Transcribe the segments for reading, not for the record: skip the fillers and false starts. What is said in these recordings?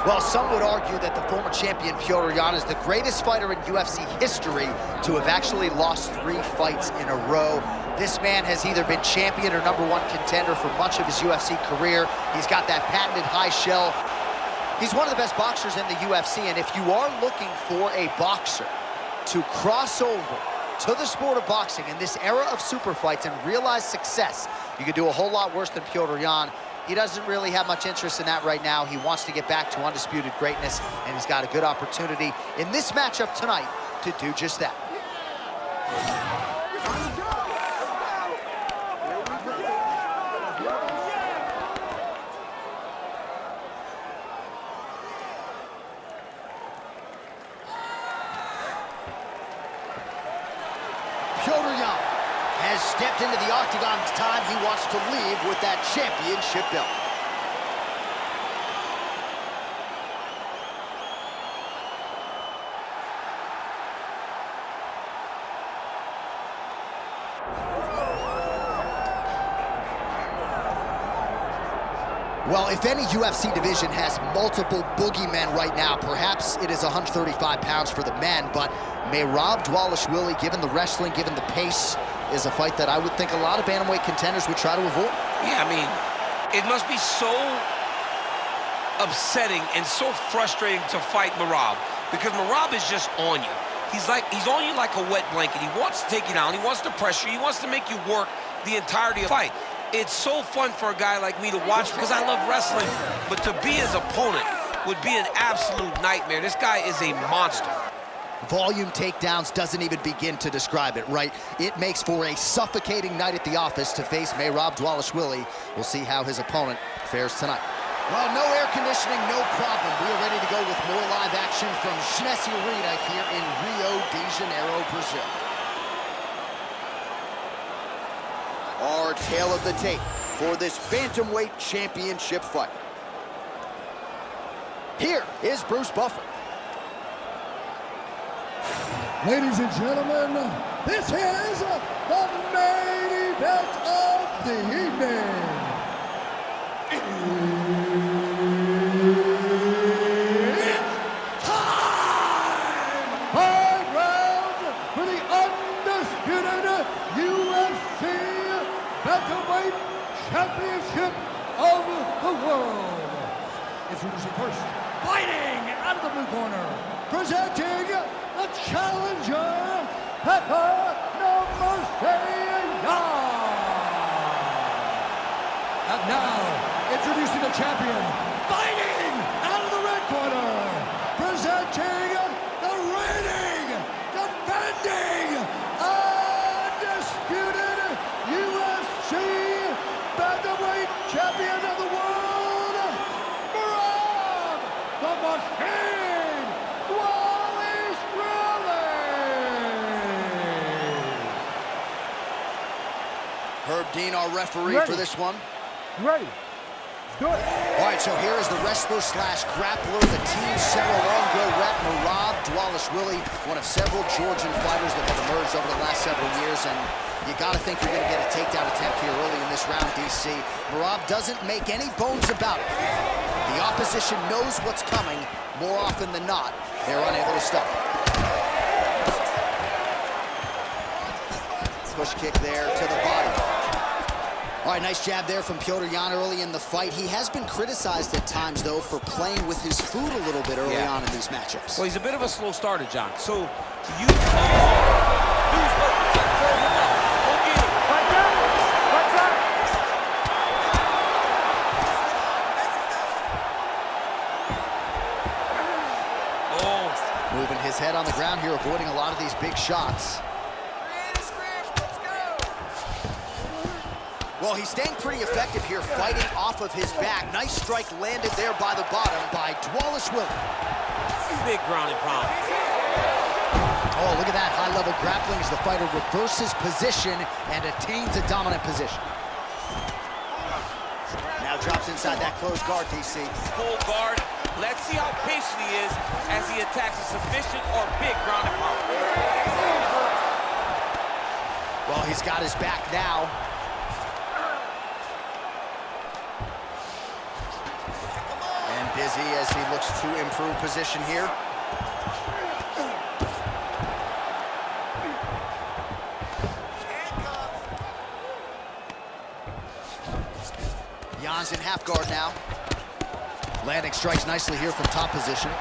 Well, some would argue that the former champion Petr Yan is the greatest fighter in UFC history to have actually lost 3 fights in a row. This man has either been champion or #1 contender for much of his UFC career. He's got that patented high shell. He's one of the best boxers in the UFC, and if you are looking for a boxer to cross over to the sport of boxing in this era of super fights and realize success, you could do a whole lot worse than Petr Yan. He doesn't really have much interest in that right now. He wants to get back to undisputed greatness, and he's got a good opportunity in this matchup tonight to do just that. Petr Yan has stepped into the octagon. It's time he wants to leave with that championship belt. Well, if any UFC division has multiple boogeymen right now, perhaps it is 135 pounds for the men, but Merab Dvalishvili, given the wrestling, given the pace, is a fight that I would think a lot of bantamweight contenders would try to avoid. Yeah, I mean, it must be so upsetting and so frustrating to fight Merab, because Merab is just on you. He's on you like a wet blanket. He wants to take you down. He wants to pressure you. He wants to make you work the entirety of the fight. It's so fun for a guy like me to watch because I love wrestling, but to be his opponent would be an absolute nightmare. This guy is a monster. Volume takedowns doesn't even begin to describe it, right? It makes for a suffocating night at the office to face Merab Dvalishvili. We'll see how his opponent fares tonight. Well, no air conditioning, no problem. We are ready to go with more live action from Schnessi Arena here in Rio de Janeiro, Brazil. Our tale of the tape for this Bantamweight Championship fight. Here is Bruce Buffer. Ladies and gentlemen, this is the main event of the evening. It's time! 5 rounds for the undisputed UFC Bantamweight Championship of the world. Introducing first, fighting out of the blue corner, presenting the challenger, Petr Yan. And now, introducing the champion, fighting out of the red corner, presenting the reigning, defending, undisputed UFC Bantamweight Champion of the world, Merab the Machine Dvalishvili. Herb Dean, our referee for this one. Ready. Do it. All right, so here is the wrestler slash grappler, the Team Serra-Longo rep, Merab Dvalishvili, one of several Georgian fighters that have emerged over the last several years, and you got to think you're going to get a takedown attempt here early in this round, DC. Merab doesn't make any bones about it. The opposition knows what's coming. More often than not, they're unable to stop it. Push kick there to the body. All right, nice jab there from Petr Yan early in the fight. He has been criticized at times, though, for playing with his food a little bit early on in these matchups. Well, he's a bit of a slow starter, John. So, you... Moving his head on the ground here, avoiding a lot of these big shots. Well, he's staying pretty effective here, fighting off of his back. Nice strike landed there by the bottom by Dvalishvili. Big ground and pound. Oh, look at that high-level grappling as the fighter reverses position and attains a dominant position. Now drops inside that closed guard, DC. Full guard. Let's see how patient he is as he attacks a sufficient or big ground and pound. Well, he's got his back now. dizzy as he looks to improve position here. Yan's in half guard now. Landing strikes nicely here from top position.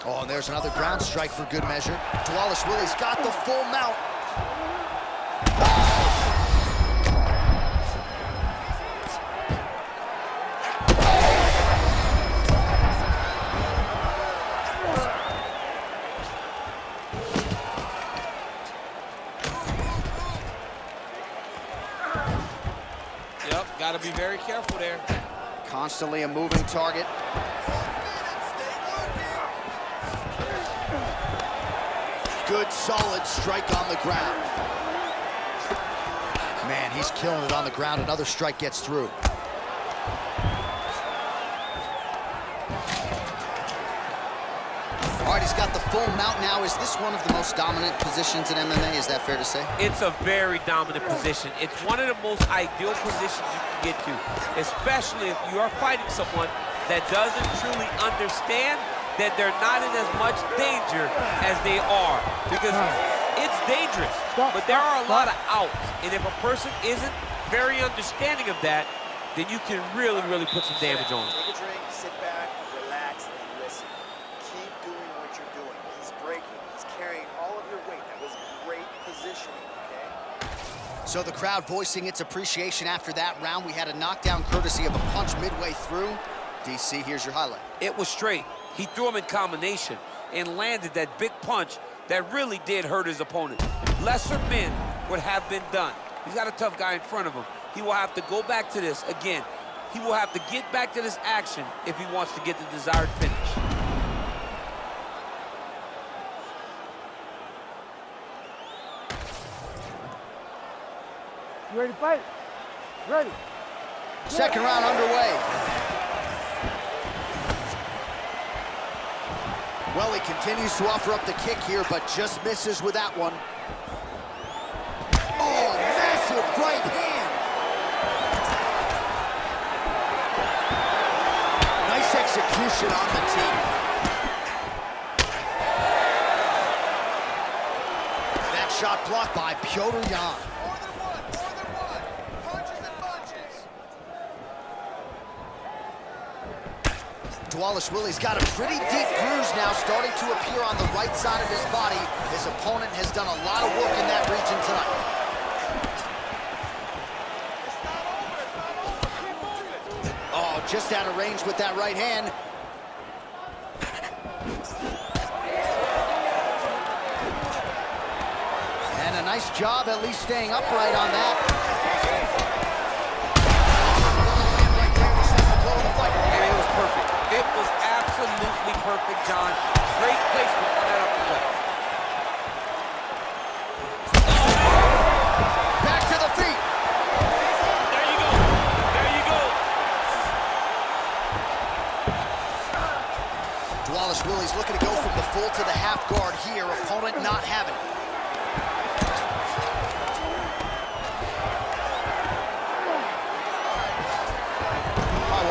Oh, and there's another ground strike for good measure. Dvalishvili's got the full mount. Yep, got to be very careful there. Constantly a moving target. Good, solid strike on the ground. Man, he's killing it on the ground. Another strike gets through. All right, he's got the full mount now. Is this one of the most dominant positions in MMA? Is that fair to say? It's a very dominant position. It's one of the most ideal positions you can get to, especially if you are fighting someone that doesn't truly understand that they're not in as much danger as they are, because it's dangerous, but there are a lot of outs, and if a person isn't very understanding of that, then you can really, really put some damage on them. Take a drink, sit back, relax, and listen. Keep doing what you're doing. He's breaking. He's carrying all of your weight. That was great positioning, okay? So the crowd voicing its appreciation after that round. We had a knockdown courtesy of a punch midway through. DC, here's your highlight. It was straight. He threw him in combination and landed that big punch that really did hurt his opponent. Lesser men would have been done. He's got a tough guy in front of him. He will have to go back to this again. He will have to get back to this action if he wants to get the desired finish. You ready to fight? Ready. Second round underway. Well, he continues to offer up the kick here, but just misses with that one. Oh, massive right hand. Nice execution on the team. That shot blocked by Petr Yan. Dvalishvili's got a pretty deep bruise now starting to appear on the right side of his body. His opponent has done a lot of work in that region tonight. Oh, just out of range with that right hand. And a nice job at least staying upright on that. It was absolutely perfect, John. Great placement on that uppercut. Back to the feet. There you go. There you go. Dvalishvili's looking to go from the full to the half guard here. Opponent not having it.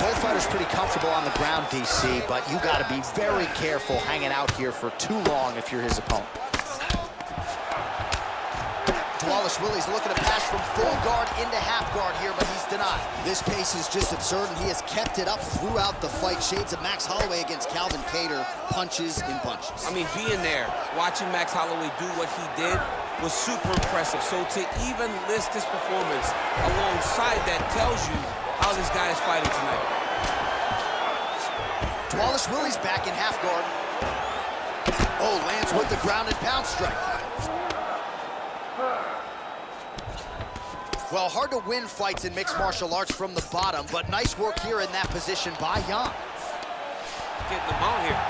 Both fighters pretty comfortable on the ground, DC, but you got to be very careful hanging out here for too long if you're his opponent. Dvalishvili's looking to pass from full guard into half guard here, but he's denied. This pace is just absurd, and he has kept it up throughout the fight. Shades of Max Holloway against Calvin Kattar, punches in bunches. I mean, being there, watching Max Holloway do what he did was super impressive. So to even list this performance alongside that tells you how this guy is fighting tonight. Dvalishvili's back in half guard. Oh, lands with the ground and pound strike. Well, hard to win fights in mixed martial arts from the bottom, but nice work here in that position by Yan. Getting them out here.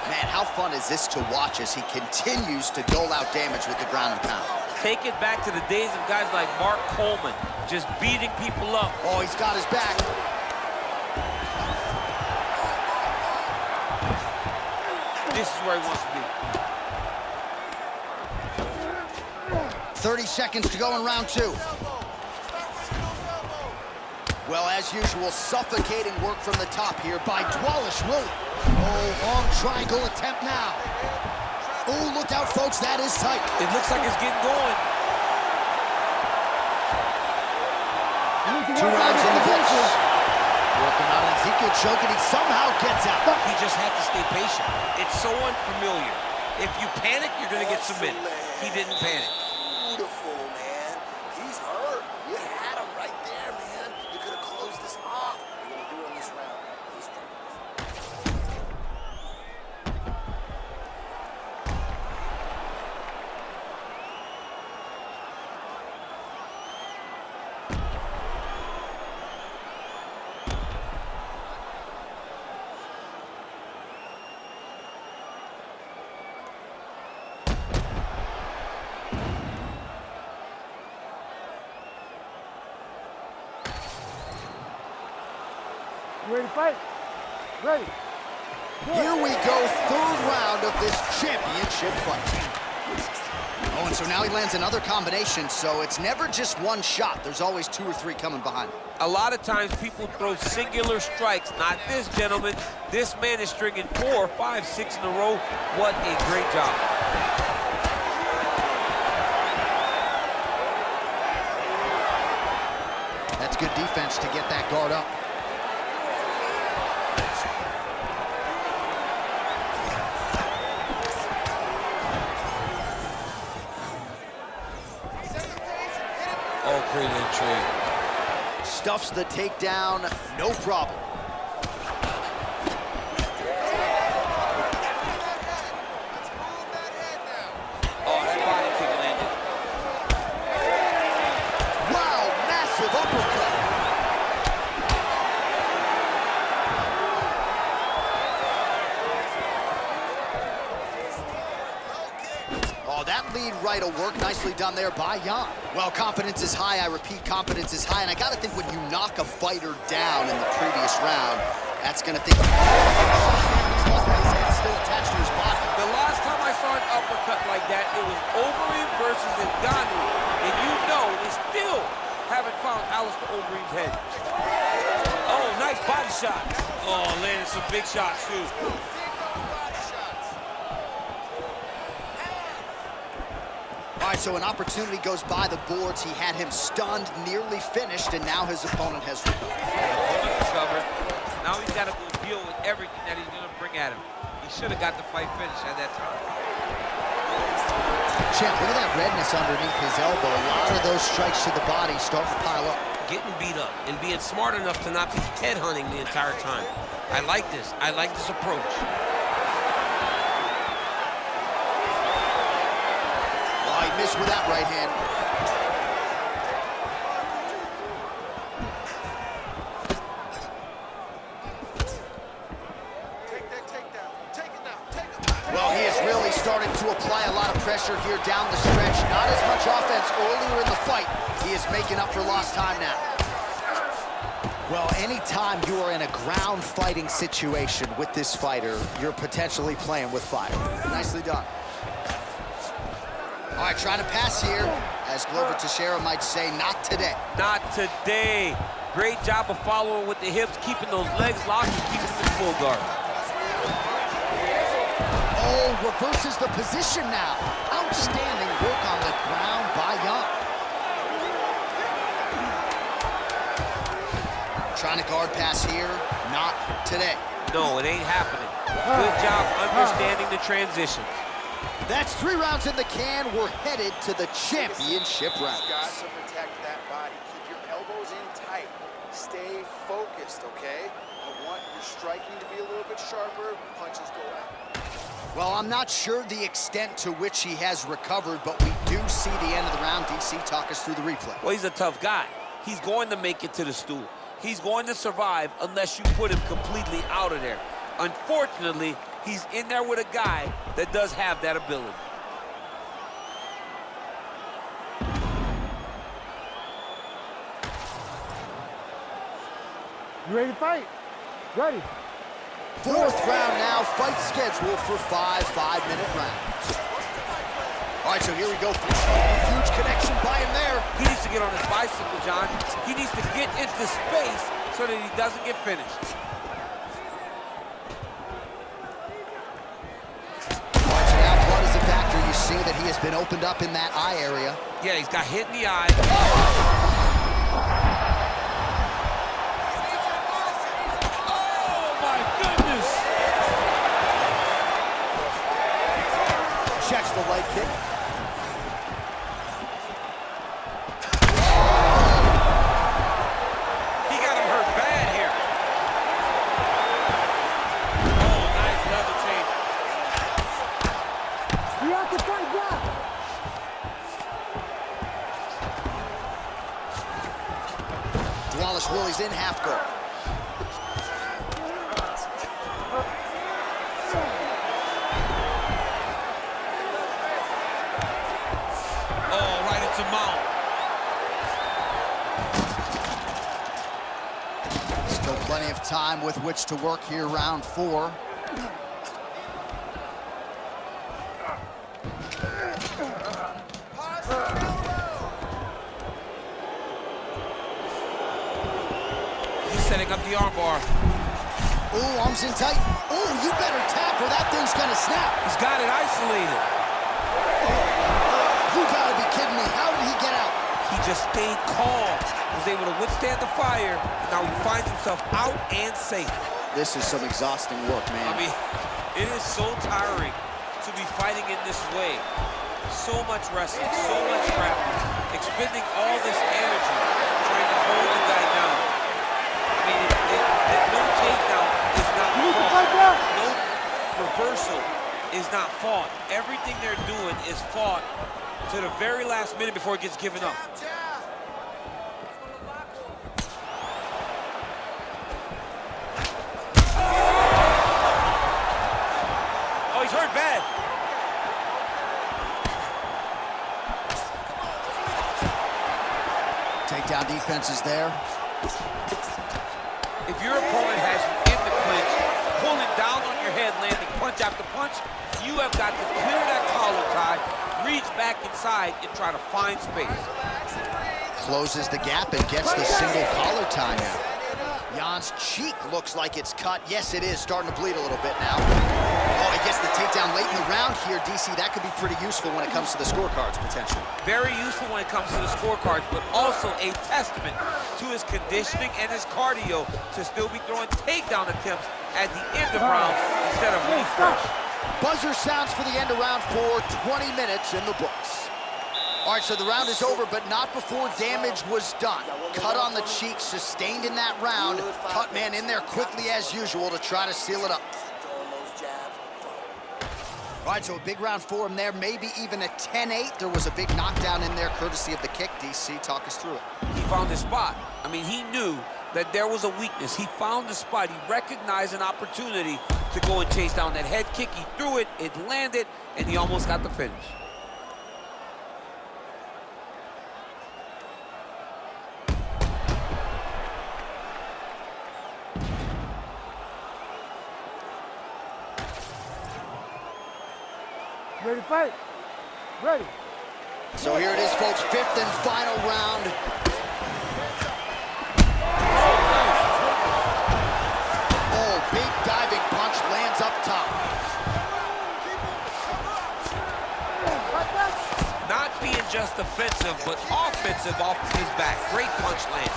Man, how fun is this to watch as he continues to dole out damage with the ground and pound. Take it back to the days of guys like Mark Coleman, just beating people up. Oh, he's got his back. This is where he wants to be. 30 seconds to go in round 2. Well, as usual, suffocating work from the top here by Dvalishvili. Oh, long triangle attempt now. Oh, look out, folks, that is tight. It looks like it's getting going. 2 rounds in the books. Working on Ezekiel choke, and he somehow gets out. He just had to stay patient. It's so unfamiliar. If you panic, you're going to get submitted. He didn't panic. Beautiful, man. He's hurt. You had him right there, man. You could have closed this off. You're going to do it in this round. He's You ready to fight? Ready. Here we go, 3rd round of this championship fight. Oh, and so now he lands another combination, so it's never just one shot. There's always 2 or 3 coming behind. A lot of times people throw singular strikes. Not this gentleman. This man is stringing 4, 5, 6 in a row. What a great job. That's good defense to get that guard up. Oh, great entry. Stuffs the takedown, no problem. Oh, that body kick landed. Wow, massive uppercut. Oh, that lead right will work. Nicely done there by Yan. Well, confidence is high. I repeat, confidence is high. And I got to think when you knock a fighter down in the previous round, that's going to think... His head still attached to his body. The last time I saw an uppercut like that, it was Overeem versus Ngannou. And you know they still haven't found Alistair Overeem's head. Oh, nice body shot. Oh, landed some big shots, too. All right, so an opportunity goes by the boards. He had him stunned, nearly finished, and now his opponent has recovered. Now he's got to go deal with everything that he's going to bring at him. He should have got the fight finished at that time. Champ, look at that redness underneath his elbow. A lot of those strikes to the body start to pile up. Getting beat up and being smart enough to not be head-hunting the entire time. I like this. I like this approach. Oh, he missed with that right hand. Take that takedown. Take it now. Take it. Well, he has really started to apply a lot of pressure here down the stretch. Not as much offense earlier in the fight. He is making up for lost time now. Well, anytime you are in a ground fighting situation with this fighter, you're potentially playing with fire. Nicely done. All right, trying to pass here. As Glover Teixeira might say, not today. Not today. Great job of following with the hips, keeping those legs locked and keeping them in full guard. Oh, reverses the position now. Outstanding work on the ground by Yan. Trying to guard pass here, not today. No, it ain't happening. Good job understanding the transition. That's 3 rounds in the can. We're headed to the championship rounds. You've got to protect that body. Keep your elbows in tight. Stay focused, okay? I want your striking to be a little bit sharper. Punches go out. Well, I'm not sure the extent to which he has recovered, but we do see the end of the round. DC, talk us through the replay. Well, he's a tough guy. He's going to make it to the stool. He's going to survive unless you put him completely out of there. Unfortunately, he's in there with a guy that does have that ability. You ready to fight? Ready. 4th round now, fight scheduled for 5 5-minute rounds. All right, so here we go. Huge connection by him there. He needs to get on his bicycle, John. He needs to get into space so that he doesn't get finished. All right, so now blood is a factor. You see that he has been opened up in that eye area. Yeah, he's got hit in the eye. Checks the leg kick. He got him hurt bad here. Oh, nice level change. You have to fight back. Dvalishvili's in half guard. To mount. Still plenty of time with which to work here, round 4. He's setting up the armbar. Ooh, arms in tight. Ooh, you better tap or that thing's gonna snap. He's got it isolated. You gotta be kidding me. How did he get out? He just stayed calm, was able to withstand the fire, and now he finds himself out and safe. This is some exhausting work, man. I mean, it is so tiring to be fighting in this way. So much wrestling, so much grappling, expending all this energy trying to hold the guy down. I mean, no takedown is not fought. No reversal is not fought. Everything they're doing is fought to the very last minute before it gets given up. Oh, he's hurt bad. Takedown defense is there. If your opponent has you in the clinch, pulling down on your head, landing punch after punch, you have got to clear that collar tie, reach back inside, and try to find space. Closes the gap and gets the single collar tie now. Yan's cheek looks like it's cut. Yes, it is. Starting to bleed a little bit now. Oh, he gets the takedown late in the round here, DC. That could be pretty useful when it comes to the scorecards, potentially. Very useful when it comes to the scorecards, but also a testament to his conditioning and his cardio to still be throwing takedown attempts at the end of rounds instead of refresh. Buzzer sounds for the end of round 4, 20 minutes in the books. All right, so the round is over, but not before damage was done. Cut on the cheek, sustained in that round. Cut man in there quickly as usual to try to seal it up. All right, so a big round for him there, maybe even a 10-8. There was a big knockdown in there, courtesy of the kick. DC, talk us through it. He found his spot. I mean, he knew that there was a weakness. He found the spot. He recognized an opportunity to go and chase down that head kick. He threw it, it landed, and he almost got the finish. Ready to fight? Ready. So here it is, folks, 5th and final round. Oh, big diving punch lands up top. Not being just defensive, but offensive off his back. Great punch lands.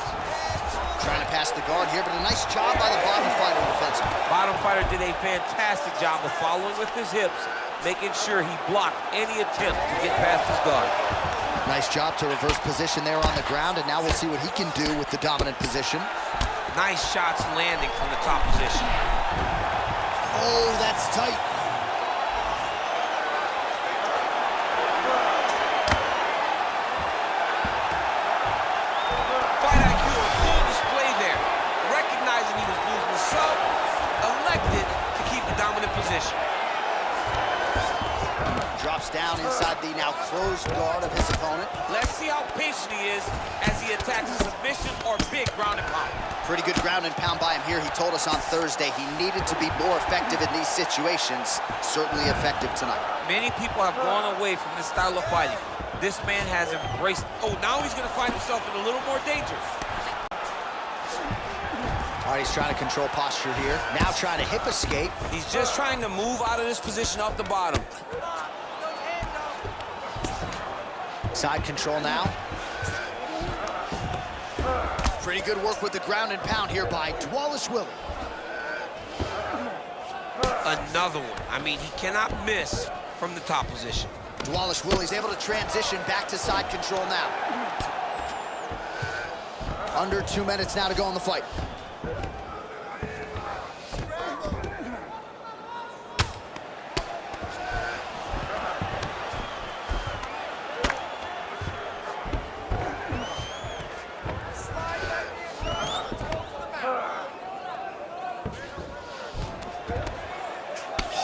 Trying to pass the guard here, but a nice job by the bottom fighter defensively. Bottom fighter did a fantastic job of following with his hips, making sure he blocked any attempt to get past his guard. Nice job to reverse position there on the ground, and now we'll see what he can do with the dominant position. Nice shots landing from the top position. Oh, that's tight. Fight IQ on full display there. Recognizing he was losing the sub, elected to keep the dominant position. Drops down inside the now closed guard of his opponent. Let's see how patient he is as he attacks a submission or big ground and pound. Pretty good ground and pound by him here. He told us on Thursday he needed to be more effective in these situations. Certainly effective tonight. Many people have gone away from this style of fighting. This man has embraced. Oh, now he's going to find himself in a little more danger. All right, he's trying to control posture here. Now trying to hip escape. He's just trying to move out of this position off the bottom. Side control now. Pretty good work with the ground and pound here by Dvalishvili. Another one. I mean, he cannot miss from the top position. Dvalishvili's able to transition back to side control now. Under 2 minutes now to go in the fight.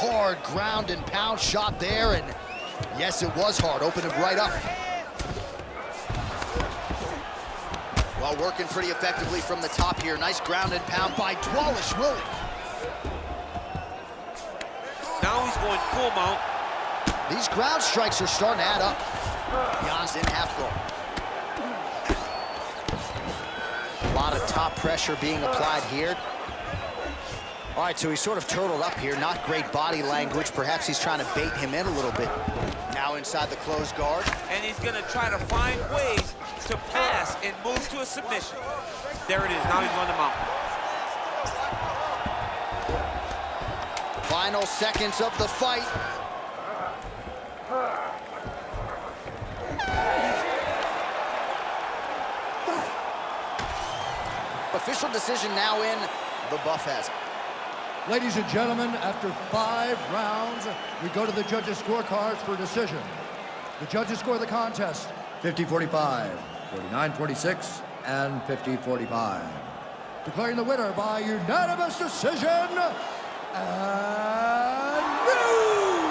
Hard ground and pound shot there, and yes, it was hard. Opened him right up. Well, working pretty effectively from the top here. Nice ground and pound by Dvalishvili. Now he's going full mount. These ground strikes are starting to add up. Yan's in half guard. A lot of top pressure being applied here. All right, so he's sort of turtled up here. Not great body language. Perhaps he's trying to bait him in a little bit. Now inside the closed guard. And he's going to try to find ways to pass and move to a submission. There it is. Now he's on the mount. Final seconds of the fight. Official decision now in. The buff has it. Ladies and gentlemen, after 5 rounds, we go to the judges' scorecards for decision. The judges score the contest 50-45, 49-46, and 50-45. Declaring the winner by unanimous decision, and new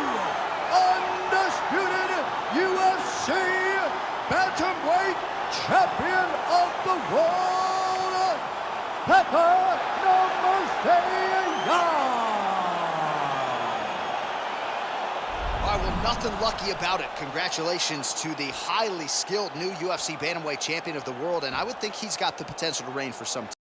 undisputed UFC Bantamweight Champion of the World, Petr Yan. Well, nothing lucky about it. Congratulations to the highly skilled new UFC Bantamweight Champion of the World, and I would think he's got the potential to reign for some time.